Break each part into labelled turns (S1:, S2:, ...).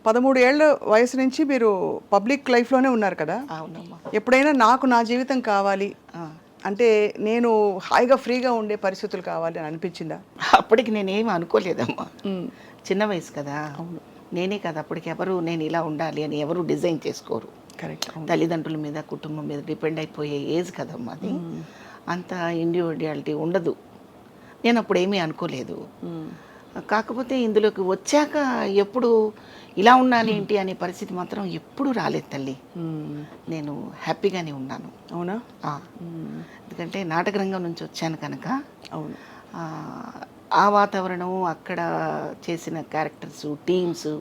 S1: 13 ఏళ్ల వయసు నుంచి మీరు పబ్లిక్ లైఫ్లోనే ఉన్నారు కదా.
S2: అవునమ్మా.
S1: ఎప్పుడైనా నాకు నా జీవితం కావాలి
S2: ఆ.
S1: అంటే నేను హాయిగా ఫ్రీగా ఉండే పరిస్థితులు కావాలి అని అనిపించిందా?
S2: అప్పటికి నేనేం అనుకోలేదమ్మా. చిన్న వయసు కదా.
S1: అవును.
S2: నేనే కదా అప్పటికి ఎవరు నేను ఇలా ఉండాలి అని ఎవరు డిజైన్ చేసుకోరు.
S1: కరెక్ట్.
S2: తల్లిదండ్రుల మీద కుటుంబం మీద డిపెండ్ అయిపోయే ఏజ్ కదమ్మా అది. అంత ఇండివిడ్యువాలిటీ ఉండదు. నేను అప్పుడు ఏమీ అనుకోలేదు. కాకపోతే ఇందులోకి వచ్చాక ఎప్పుడు ఇలా ఉన్నాను ఏంటి అనే పరిస్థితి మాత్రం ఎప్పుడూ రాలేదు తల్లి. నేను హ్యాపీగానే ఉన్నాను.
S1: అవునా?
S2: ఎందుకంటే నాటకరంగం నుంచి వచ్చాను కనుక.
S1: అవును.
S2: ఆ వాతావరణం, అక్కడ చేసిన క్యారెక్టర్స్, టీమ్స్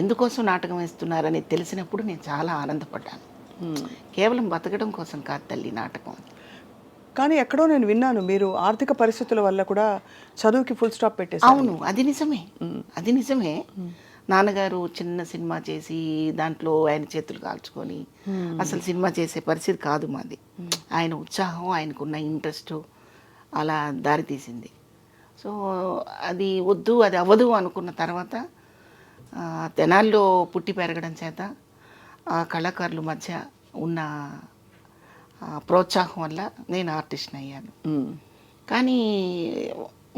S2: ఎందుకోసం నాటకం వేస్తున్నారని తెలిసినప్పుడు నేను చాలా ఆనందపడ్డాను. కేవలం బతకడం కోసం కాదు తల్లి నాటకం.
S1: కానీ ఎక్కడో నేను విన్నాను మీరు ఆర్థిక పరిస్థితుల వల్ల కూడా చదువుకి ఫుల్ స్టాప్ పెట్టేశారు.
S2: అవును, అది నిజమే. అది నిజమే. నాన్నగారు చిన్న సినిమా చేసి దాంట్లో ఆయన చేతులు కాల్చుకొని అసలు సినిమా చేసే పరిస్థితి కాదు మాది. ఆయన ఉత్సాహం, ఆయనకున్న ఇంట్రెస్ట్ అలా దారితీసింది. సో అది వద్దు, అది అవ్వదు అనుకున్న తర్వాత తెనాల్లో పుట్టి పెరగడం చేత ఆ కళాకారుల మధ్య ఉన్న ప్రోత్సాహం వల్ల నేను ఆర్టిస్ట్ని అయ్యాను. కానీ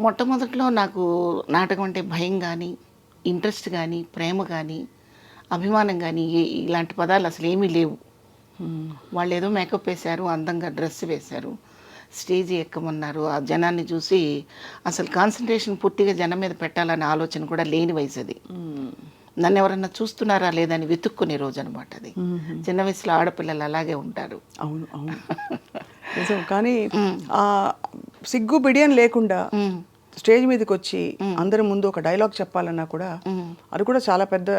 S2: మొట్టమొదట్లో నాకు నాటకం అంటే భయం కానీ, ఇంట్రెస్ట్ కానీ, ప్రేమ కానీ, అభిమానం కానీ ఇలాంటి పదాలు అసలు ఏమీ లేవు. వాళ్ళు ఏదో మేకప్ వేశారు, అందంగా డ్రెస్ వేశారు, స్టేజ్ ఎక్కమన్నారు. ఆ జనాన్ని చూసి అసలు కాన్సన్ట్రేషన్ పూర్తిగా జనం మీద పెట్టాలనే ఆలోచన కూడా లేని వయసు అది. నన్ను ఎవరన్నా చూస్తున్నారా లేదని వెతుక్కునే రోజు అనమాట అది. చిన్న వయసులో ఆడపిల్లలు అలాగే ఉంటారు.
S1: అవును, అవును, నిజం. కానీ సిగ్గు బిడియం లేకుండా స్టేజ్ మీదకి వచ్చి అందరి ముందు ఒక డైలాగ్ చెప్పాలన్నా కూడా అది కూడా చాలా పెద్ద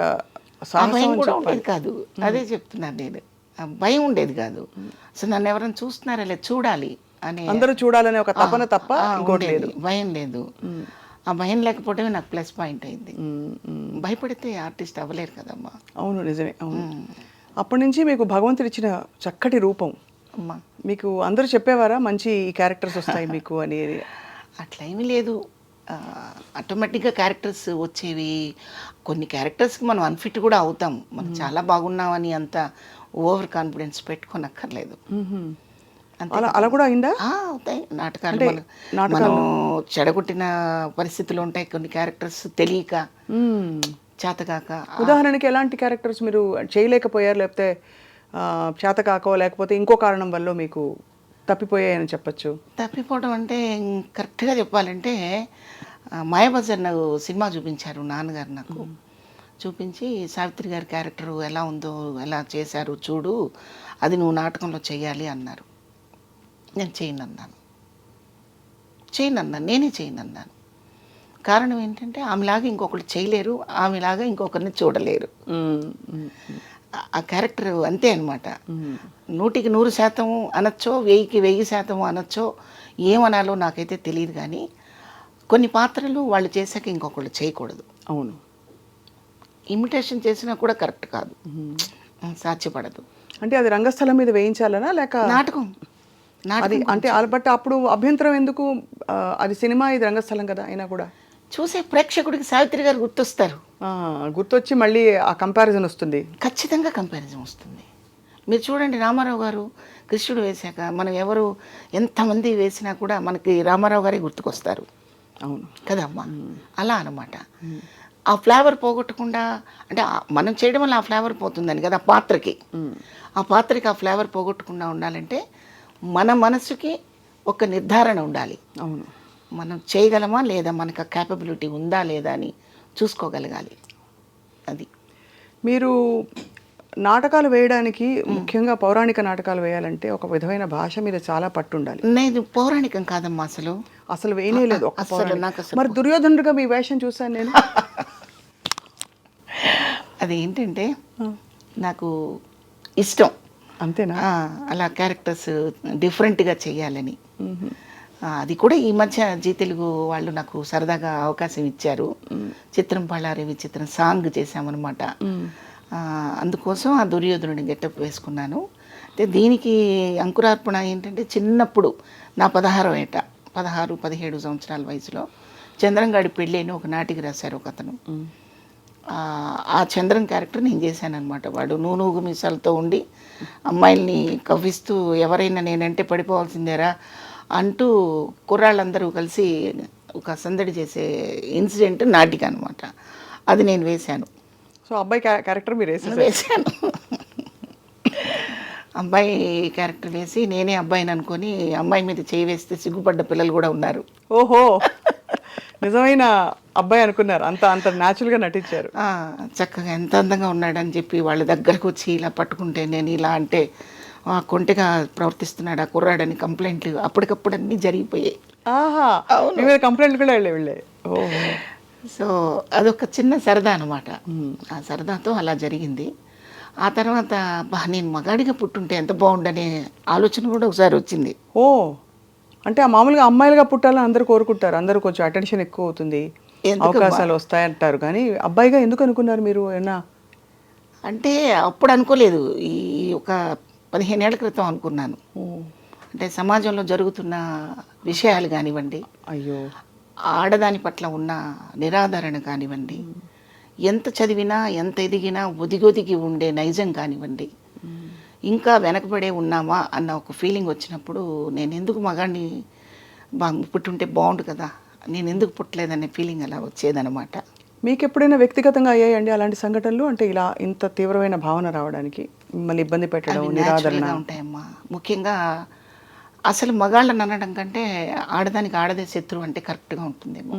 S2: భయం కూడా ఉండేది కాదు. అదే చెప్తున్నాను నేను. భయం ఉండేది కాదు. అసలు నన్ను ఎవరైనా చూస్తున్నారా లేదు, చూడాలి అని,
S1: అందరూ చూడాలనే ఒక తపన తప్ప ఇంకోటి లేదు.
S2: భయం లేదు. ఆ భయం లేకపోవడమే నాకు ప్లస్ పాయింట్ అయింది. భయపడితే ఆర్టిస్ట్ అవ్వలేరు కదమ్మా.
S1: అవును, నిజమే. అవును. అప్పటి నుంచి మీకు భగవంతుడు ఇచ్చిన చక్కటి రూపం.
S2: అమ్మా,
S1: మీకు అందరూ చెప్పేవారా మంచి క్యారెక్టర్స్ వస్తాయి మీకు అని?
S2: అట్లా ఏమీ లేదు. ఆటోమేటిక్గా క్యారెక్టర్స్ వచ్చేవి. కొన్ని క్యారెక్టర్స్కి మనం అన్ఫిట్ కూడా అవుతాం. మనం చాలా బాగున్నామని అంత ఓవర్ కాన్ఫిడెన్స్ పెట్టుకోనక్కర్లేదు.
S1: అలా కూడా అయిందా?
S2: అవుతాయి నాటకాలు. మనం చెడగొట్టిన పరిస్థితులు ఉంటాయి. కొన్ని క్యారెక్టర్స్ తెలియక, చేతకాక.
S1: ఉదాహరణకి ఎలాంటి క్యారెక్టర్స్ మీరు చేయలేకపోయారు, లేకపోతే చేతకాకో లేకపోతే ఇంకో కారణం వల్ల మీకు తప్పిపోయాయని చెప్పచ్చు?
S2: తప్పిపోవడం అంటే కరెక్ట్గా చెప్పాలంటే మాయాబజార్ నాకు సినిమా చూపించారు నాన్నగారు. నాకు చూపించి సావిత్రి గారి క్యారెక్టర్ ఎలా ఉందో, ఎలా చేశారు చూడు, అది నువ్వు నాటకంలో చెయ్యాలి అన్నారు. నేను చేయనన్నాను. నేనే చేయనన్నాను. కారణం ఏంటంటే ఆమెలాగా ఇంకొకరు చేయలేరు, ఆమెలాగా ఇంకొకరిని చూడలేరు. ఆ క్యారెక్టర్ అంతే అనమాట. 100కి 100% అనొచ్చో, 1000కి 1000% అనొచ్చో, ఏమనాలో నాకైతే తెలియదు. కానీ కొన్ని పాత్రలు వాళ్ళు చేశాక ఇంకొకళ్ళు చేయకూడదు.
S1: అవును.
S2: ఇమిటేషన్ చేసినా కూడా కరెక్ట్ కాదు, సాధ్యపడదు.
S1: అంటే అది రంగస్థలం మీద వేయించాలనా లేక
S2: నాటకం?
S1: అది అంటే బట్ అప్పుడు అభ్యంతరం ఎందుకు? అది సినిమా, ఇది రంగస్థలం కదా. అయినా కూడా
S2: చూసే ప్రేక్షకుడికి సావిత్రి గారు గుర్తొస్తారు.
S1: గుర్తొచ్చి మళ్ళీ ఆ కంపారిజన్ వస్తుంది.
S2: ఖచ్చితంగా కంపారిజన్ వస్తుంది. మీరు చూడండి, రామారావు గారు కృష్ణుడు వేశాక మనం ఎవరు ఎంతమంది వేసినా కూడా మనకి రామారావు గారే గుర్తుకొస్తారు.
S1: అవును
S2: కదమ్మా. అలా అన్నమాట. ఆ ఫ్లేవర్ పోగొట్టకుండా, అంటే మనం చేయడం వల్ల ఆ ఫ్లేవర్ పోతుందని కదా పాత్రకి. ఆ పాత్రకి ఆ ఫ్లేవర్ పోగొట్టకుండా ఉండాలంటే మన మనసుకి ఒక నిర్ధారణ ఉండాలి.
S1: అవును.
S2: మనం చేయగలమా లేదా, మనకు ఆ క్యాపబిలిటీ ఉందా లేదా అని చూసుకోగలగాలి. అది
S1: మీరు నాటకాలు వేయడానికి, ముఖ్యంగా పౌరాణిక నాటకాలు వేయాలంటే ఒక విధమైన భాష మీద చాలా పట్టు ఉండాలి.
S2: నేను పౌరాణికం కాదమ్మా, అసలు
S1: వేయలేదు. మరి దుర్యోధనుడిగా మీ వేషం చూశాను నేను.
S2: అది ఏంటంటే నాకు ఇష్టం.
S1: అంతేనా?
S2: అలా క్యారెక్టర్స్ డిఫరెంట్గా చేయాలని. అది కూడా ఈ మధ్య జీ తెలుగు వాళ్ళు నాకు సరదాగా అవకాశం ఇచ్చారు. చిత్రం పళ్ళారి విచిత్రం సాంగ్ చేశామన్నమాట. అందుకోసం ఆ దుర్యోధనుడిని గెటప్ వేసుకున్నాను. అయితే దీనికి అంకురార్పణ ఏంటంటే, చిన్నప్పుడు నా 16-17 సంవత్సరాల వయసులో చంద్రంగాడి పెళ్ళి అని ఒక నాటికి రాశారు ఒక అతను. ఆ చంద్రన్ క్యారెక్టర్ నేను చేశాను అనమాట. వాడు నూనూగు మీసాలతో ఉండి అమ్మాయిల్ని కవ్విస్తూ ఎవరైనా నేనంటే పడిపోవాల్సిందేరా అంటూ కుర్రాళ్ళందరూ కలిసి ఒక సందడి చేసే ఇన్సిడెంట్ నాటిక అనమాట. అది నేను వేశాను.
S1: సో అబ్బాయి క్యారెక్టర్ మీరు
S2: వేశాను అబ్బాయి క్యారెక్టర్ వేసి నేనే అబ్బాయిని అనుకొని అమ్మాయి మీద చేయి వేస్తే సిగ్గుపడ్డ పిల్లలు కూడా ఉన్నారు.
S1: ఓహో, నిజమైన అబ్బాయి అనుకున్నారు, అంత అంత న్యాచురల్గా నటించారు.
S2: చక్కగా ఎంత అందంగా ఉన్నాడని చెప్పి వాళ్ళ దగ్గరకు వచ్చి ఇలా పట్టుకుంటే నేను ఇలా అంటే కొంటెగా ప్రవర్తిస్తున్నాడు ఆ కుర్రాడని కంప్లైంట్లు అప్పటికప్పుడు అన్నీ జరిగిపోయాయి.
S1: ఆహా, మీ మీద కంప్లైంట్లు కూడా వెళ్ళే. ఓహో.
S2: సో అదొక చిన్న సరదా అనమాట. ఆ సరదాతో అలా జరిగింది. ఆ తర్వాత నేను మగాడిగా పుట్టుంటే ఎంత బాగుండనే ఆలోచన కూడా ఒకసారి వచ్చింది.
S1: ఓ, అంటే ఆ మామూలుగా అమ్మాయిలుగా పుట్టాలని అందరూ కోరుకుంటారు, అందరూ కొంచెం అటెన్షన్ ఎక్కువ అవుతుంది, అవకాశాలు వస్తాయంటారు, కానీ అబ్బాయిగా ఎందుకు అనుకున్నారు మీరు? ఏమన్నా
S2: అంటే అప్పుడు అనుకోలేదు, ఈ ఒక 15 ఏళ్ల క్రితం అనుకున్నాను. అంటే సమాజంలో జరుగుతున్న విషయాలు కానివ్వండి,
S1: అయ్యో,
S2: ఆడదాని పట్ల ఉన్న నిరాదరణ కానివ్వండి, ఎంత చదివినా ఎంత ఎదిగినా ఒదిగొదిగి ఉండే నైజం కానివ్వండి, ఇంకా వెనకబడే ఉన్నామా అన్న ఒక ఫీలింగ్ వచ్చినప్పుడు నేను ఎందుకు మగాడిని పుట్టుంటే బాగుండు కదా, నేను ఎందుకు పుట్టలేదనే ఫీలింగ్ అలా వచ్చేదనమాట.
S1: మీకు ఎప్పుడైనా వ్యక్తిగతంగా అయ్యాయండి అలాంటి సంఘటనలు? అంటే ఇలా ఇంత తీవ్రమైన భావన రావడానికి మిమ్మల్ని ఇబ్బంది పెట్టడం, నిరాదరణ
S2: ఉంటాయమ్మా. ముఖ్యంగా అసలు మగాళ్ళని అనడం కంటే ఆడదానికి ఆడదే శత్రువు అంటే కరెక్ట్గా ఉంటుందేమో.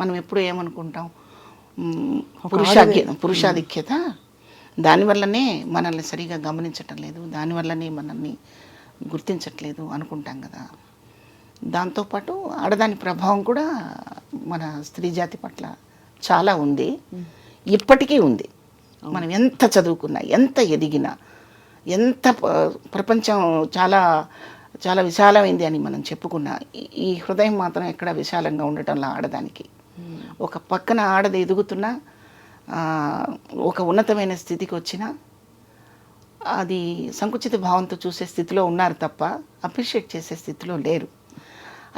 S2: మనం ఎప్పుడు ఏమనుకుంటాం, పురుషాధిక్యత, దానివల్లనే మనల్ని సరిగా గమనించటం లేదు, దానివల్లనే మనల్ని గుర్తించట్లేదు అనుకుంటాం కదా. దాంతోపాటు ఆడదాని ప్రభావం కూడా మన స్త్రీ జాతి పట్ల చాలా ఉంది, ఇప్పటికీ ఉంది. మనం ఎంత చదువుకున్నా, ఎంత ఎదిగినా, ఎంత ప్రపంచం చాలా చాలా విశాలమైంది అని మనం చెప్పుకున్నా, ఈ హృదయం మాత్రం ఎక్కడ విశాలంగా ఉండటంలో ఆడదానికి. ఒక పక్కన ఆడది ఎదుగుతున్నా, ఒక ఉన్నతమైన స్థితికి వచ్చినా అది సంకుచిత భావంతో చూసే స్థితిలో ఉన్నారు తప్ప అప్రిషియేట్ చేసే స్థితిలో లేరు.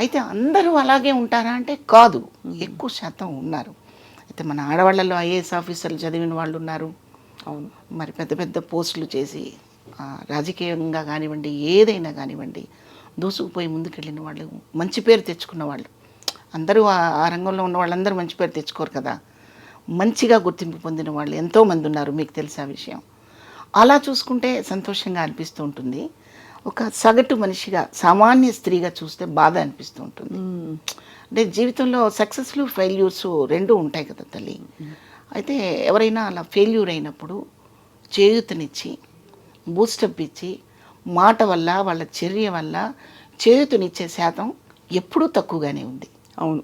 S2: అయితే అందరూ అలాగే ఉంటారా అంటే కాదు, ఎక్కువ శాతం ఉన్నారు. అయితే మన ఆడవాళ్ళలో ఐఏఎస్ ఆఫీసర్లు చదివిన వాళ్ళు ఉన్నారు,
S1: అవును, మరి
S2: పెద్ద పెద్ద పోస్టులు చేసి రాజకీయంగా కానివ్వండి, ఏదైనా కానివ్వండి దూసుకుపోయి ముందుకెళ్ళిన వాళ్ళు, మంచి పేరు తెచ్చుకున్న వాళ్ళు. అందరూ ఆ రంగంలో ఉన్న వాళ్ళందరూ మంచి పేరు తెచ్చుకోరు కదా. మంచిగా గుర్తింపు పొందిన వాళ్ళు ఎంతోమంది ఉన్నారు, మీకు తెలిసే విషయం. అలా చూసుకుంటే సంతోషంగా అనిపిస్తూ ఉంటుంది. ఒక సగటు మనిషిగా, సామాన్య స్త్రీగా చూస్తే బాధ అనిపిస్తూ ఉంటుంది. అంటే జీవితంలో సక్సెస్లు ఫెయిల్యూర్స్ రెండూ ఉంటాయి కదా తల్లి. అయితే ఎవరైనా అలా ఫెయిల్యూర్ అయినప్పుడు చేయూతనిచ్చి, బూస్టప్ ఇచ్చి, మాట వల్ల, వాళ్ళ చర్య వల్ల చేయూతనిచ్చే శాతం ఎప్పుడూ తక్కువగానే ఉంది.
S1: అవును,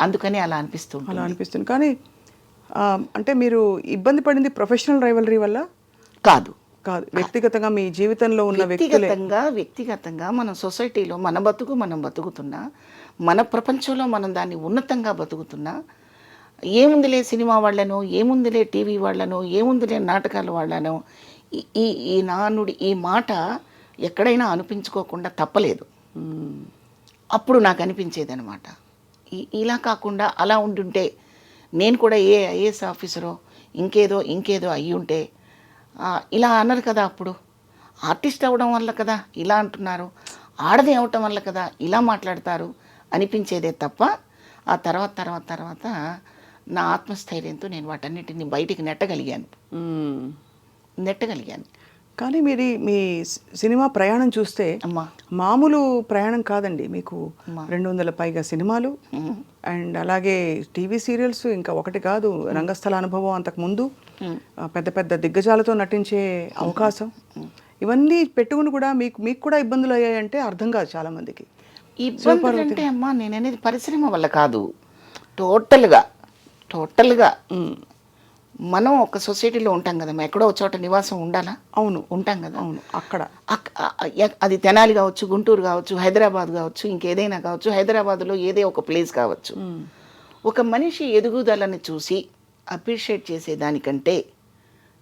S2: అందుకని అలా అనిపిస్తుంది.
S1: అలా అనిపిస్తుంది. కానీ అంటే మీరు ఇబ్బంది పడింది ప్రొఫెషనల్ రైవలరీ వల్ల
S2: కాదు,
S1: కాదు, వ్యక్తిగతంగా మీ జీవితంలో ఉన్న
S2: వ్యక్తిగతంగా మన సొసైటీలో మన బతుకు మనం బతుకుతున్నా, మన ప్రపంచంలో మనం దాన్ని ఉన్నతంగా బతుకుతున్నా, ఏముందిలే సినిమా వాళ్ళనో, ఏముందిలే టీవీ వాళ్ళనో, ఏముందిలే నాటకాల వాళ్ళనో, ఈ నానుడి, ఈ మాట ఎక్కడైనా అనిపించుకోకుండా తప్పలేదు. అప్పుడు నాకు అనిపించేది అనమాట, ఇలా కాకుండా అలా ఉండుంటే నేను కూడా ఐఏఎస్ ఆఫీసరో ఇంకేదో అయ్యి ఉంటే ఇలా అన్నారు కదా. అప్పుడు ఆర్టిస్ట్ అవ్వడం వల్ల కదా ఇలా అంటున్నారు, ఆడది అవటం వల్ల కదా ఇలా మాట్లాడతారు అనిపించేదే తప్ప, ఆ తర్వాత నా ఆత్మస్థైర్యంతో నేను వాటన్నిటిని బయటికి నెట్టగలిగాను.
S1: కానీ మీ సినిమా ప్రయాణం చూస్తే మామూలు ప్రయాణం కాదండి. మీకు 200 పైగా సినిమాలు, అండ్ అలాగే టీవీ సీరియల్స్, ఇంకా ఒకటి కాదు, రంగస్థల అనుభవం అంతకుముందు, పెద్ద పెద్ద దిగ్గజాలతో నటించే అవకాశం, ఇవన్నీ పెట్టుకుని కూడా మీకు కూడా ఇబ్బందులు అయ్యాయంటే అర్థం కాదు చాలా మందికి.
S2: ఇబ్బందులు అంటే అమ్మా నేను అనేది పరిశ్రమ వల్ల కాదు, టోటల్గా మనం ఒక సొసైటీలో ఉంటాం కదా, ఎక్కడో ఒక చోట నివాసం ఉండాలా? అవును, ఉంటాం కదా. అవును, అక్కడ అది తెనాలి కావచ్చు, గుంటూరు కావచ్చు, హైదరాబాద్ కావచ్చు, ఇంకేదైనా కావచ్చు, హైదరాబాద్లో ఏదే ఒక ప్లేస్ కావచ్చు. ఒక మనిషి ఎదుగుదలని చూసి అప్రిషియేట్ చేసేదానికంటే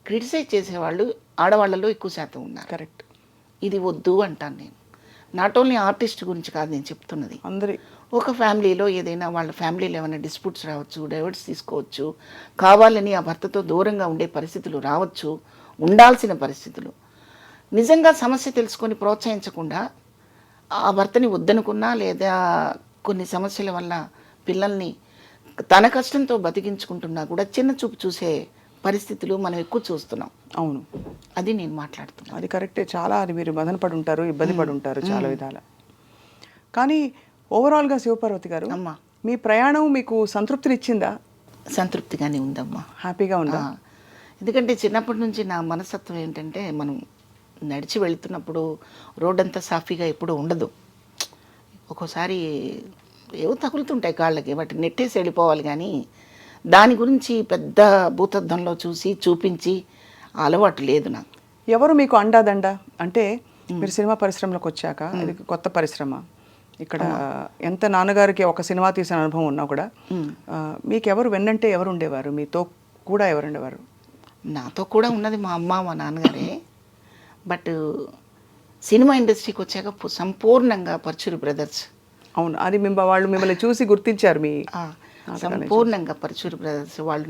S2: క్రిటిసైజ్ చేసేవాళ్ళు ఆడవాళ్ళలో ఎక్కువ శాతం ఉన్నారు. కరెక్ట్, ఇది వద్దు అంటాను నేను. నాట్ ఓన్లీ ఆర్టిస్ట్ గురించి కాదు నేను చెప్తున్నది, ఒక ఫ్యామిలీలో ఏదైనా వాళ్ళ ఫ్యామిలీలో ఏమైనా డిస్ప్యూట్స్ రావచ్చు, డైవర్స్ తీసుకోవచ్చు, కావాలని ఆ భర్తతో దూరంగా ఉండే పరిస్థితులు రావచ్చు, ఉండాల్సిన పరిస్థితులు. నిజంగా సమస్య తెలుసుకొని ప్రోత్సహించకుండా ఆ భర్తని వద్దనుకున్నా లేదా కొన్ని సమస్యల వల్ల పిల్లల్ని తన కష్టంతో బతికించుకుంటున్నా కూడా చిన్న చూపు చూసే పరిస్థితులు మనం ఎక్కువ చూస్తున్నాం.
S1: అవును,
S2: అది నేను మాట్లాడుతున్నాను.
S1: అది కరెక్టే. చాలా అది మీరు మదన పడి ఉంటారు, ఇబ్బంది పడి ఉంటారు చాలా విధాల. కానీ ఓవరాల్గా శివపార్వతి గారు,
S2: అమ్మా,
S1: మీ ప్రయాణం మీకు సంతృప్తినిచ్చిందా?
S2: సంతృప్తిగానే ఉందమ్మా.
S1: హ్యాపీగా ఉందా?
S2: ఎందుకంటే చిన్నప్పటి నుంచి నా మనస్తత్వం ఏంటంటే, మనం నడిచి వెళుతున్నప్పుడు రోడ్డంతా సాఫీగా ఎప్పుడూ ఉండదు. ఒక్కోసారి ఏవో తగులుతుంటాయి కాళ్ళకి, వాటిని నెట్టేసి వెళ్ళిపోవాలి. కానీ దాని గురించి పెద్ద భూతద్దంలో చూపించి అలవాటు లేదు నాకు.
S1: ఎవరు మీకు అండాదండ? అంటే మీరు సినిమా పరిశ్రమలోకి వచ్చాక, ఇది కొత్త పరిశ్రమ, ఇక్కడ ఎంత నాన్నగారికి ఒక సినిమా తీసిన అనుభవం ఉన్నా కూడా మీకు ఎవరు వెన్నంటే ఎవరు ఉండేవారు? మీతో కూడా ఎవరు ఉండేవారు?
S2: నాతో కూడా ఉన్నది మా అమ్మ, మా నాన్నగారే. బట్ సినిమా ఇండస్ట్రీకి వచ్చాక సంపూర్ణంగా పరుచూరి బ్రదర్స్.
S1: అవును, అది వాళ్ళు మిమ్మల్ని చూసి గుర్తించారు. మీ
S2: సంపూర్ణంగా పరుచూరి బ్రదర్స్ వాళ్ళు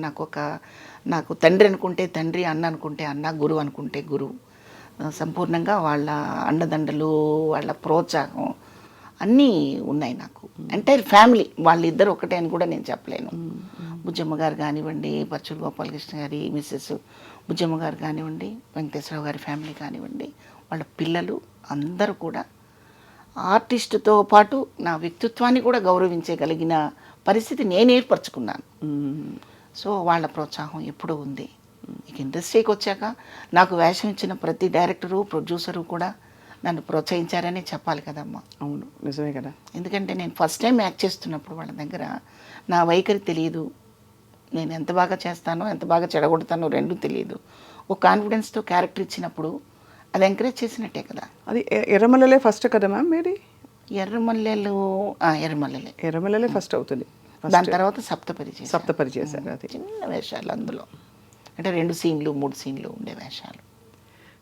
S2: నాకు తండ్రి అనుకుంటే తండ్రి, అన్న అనుకుంటే అన్న, గురువు అనుకుంటే గురువు. సంపూర్ణంగా వాళ్ళ అండదండలు, వాళ్ళ ప్రోత్సాహం అన్నీ ఉన్నాయి నాకు. ఎంటైర్ ఫ్యామిలీ వాళ్ళిద్దరు ఒకటే అని కూడా నేను చెప్పలేను. బుజ్జమ్మ గారు కానివ్వండి, పరుచూరి గోపాలకృష్ణ గారి మిస్సెస్ బుజ్జమ్మ గారు కానివ్వండి, వెంకటేశ్వరరావు గారి ఫ్యామిలీ కానివ్వండి, వాళ్ళ పిల్లలు అందరూ కూడా ఆర్టిస్టుతో పాటు నా వ్యక్తిత్వాన్ని కూడా గౌరవించగలిగిన పరిస్థితి నేను ఏర్పరచుకున్నాను. సో వాళ్ళ ప్రోత్సాహం ఎప్పుడూ ఉంది. ఇక ఇండస్ట్రీకి వచ్చాక నాకు వేషం ఇచ్చిన ప్రతి డైరెక్టరు, ప్రొడ్యూసరు కూడా నన్ను ప్రోత్సహించారని చెప్పాలి కదమ్మా.
S1: అవును, నిజమే కదా.
S2: ఎందుకంటే నేను ఫస్ట్ టైం యాక్ట్ చేస్తున్నప్పుడు వాళ్ళ దగ్గర నా వైఖరి తెలియదు, నేను ఎంత బాగా చేస్తానో ఎంత బాగా చెడగొడతానో రెండూ తెలియదు. ఒక కాన్ఫిడెన్స్తో క్యారెక్టర్ ఇచ్చినప్పుడు అది ఎంకరేజ్ చేసినట్టే కదా.
S1: అది ఎర్రమల్లెలే ఫస్ట్ కదా మ్యామ్ మీది? ఎర్రమల్లెలే ఫస్ట్ అవుతుంది.
S2: దాని తర్వాత సప్తపరి
S1: చేశారు. అది
S2: చిన్న వేషాలు, అందులో అంటే 2 సీన్లు 3 సీన్లు ఉండే వేషాలు.